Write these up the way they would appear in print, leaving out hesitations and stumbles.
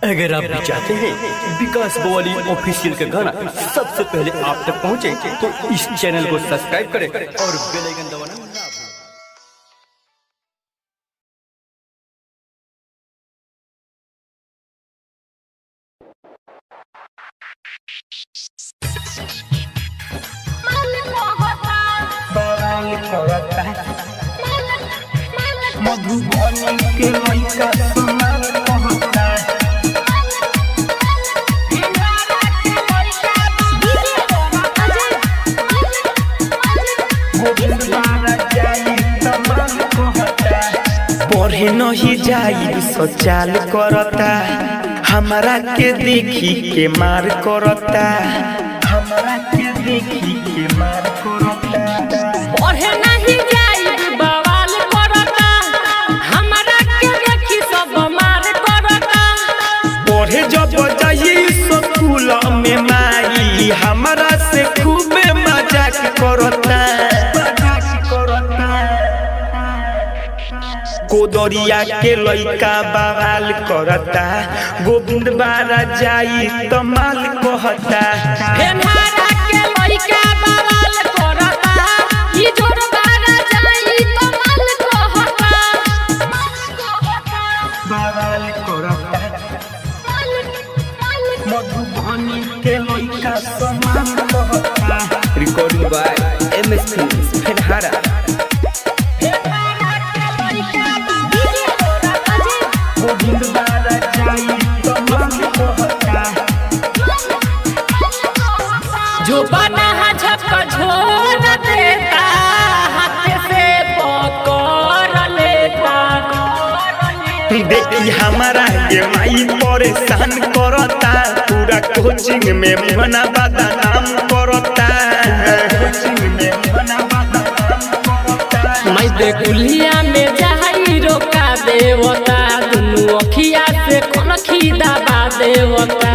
अगर आप भी चाहते हैं विकास बवाली ऑफिशियल का गाना सबसे पहले आप तक पहुंचे, तो इस चैनल को सब्सक्राइब करें और बेल आइकन दबाना ना भूलें। मधुबनी के लइका समाल कहता पढ़े नहीं जाई सोचाल करता, हमारा के देखी के मार करता, हमारा के देखी के मार करता। पढ़े नहीं जाई बवाल करता, हमारा के देखी सब मार करता। पढ़े जब जाई स्कूल में माई हमारा से खूब मजाक करता। कोदरिया के लइका बवाल करता, गोविंद बारा जाई तमाल कहता। हेनारा के लइका बवाल करता, ई जोर बारा जाई तमाल कहता। बवाल करता, मधुबनी के लइका समान कहता। Recording by MS films Phenhara. Govind बारा जाई तमाल कहता। जो बना झपका झोर देता, हाथ से पकड़ लेता। देखी हमारा के माई परेशान करता, पूरा कोचिंग में मना बदनाम करता। कोचिंग में मना बदनाम करता। मैं देखुलिया में जाई रोका देवता, दुनु अखिया से कनखी दबा देवता।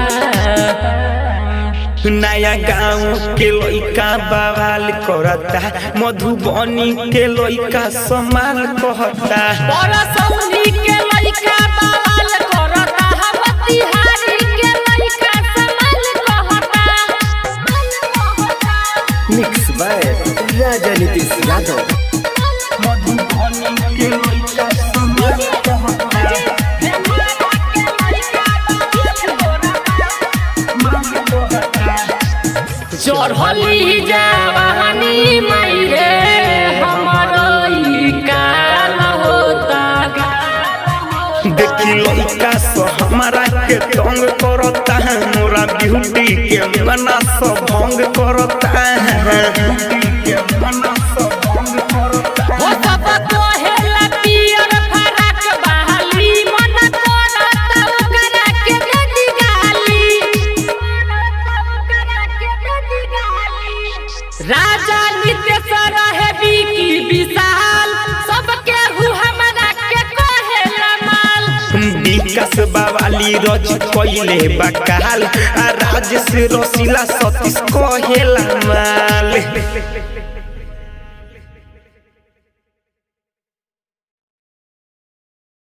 नया गाँव के लइका बवाल करता, मधुबनी के लइका समाल कहता। परसौनी के लइका बवाल करता, बतिहारी के लइका समाल कहता। मिक्स बाय राजा नीतीश यादव। मधुबनी के लइका समाल कहता। चढ़ली जवानी मैरे हमारो ई काल होता। देखी लइका सो हमारा के तंग करता, मोरा ब्यूटी के मना सो भंग करता। ब्यूटी के मना सो भंग करता। हो सब कहेला पियर फराक बहाली, मन करता ओकरा के नदी गाली। राजा नितेश रहे बिकी विशाल, सबके हु हमरा के कहेला माल। विकास बवाली रज कइले बकाल, आ राजेश रसीला सतीश कहेला माल।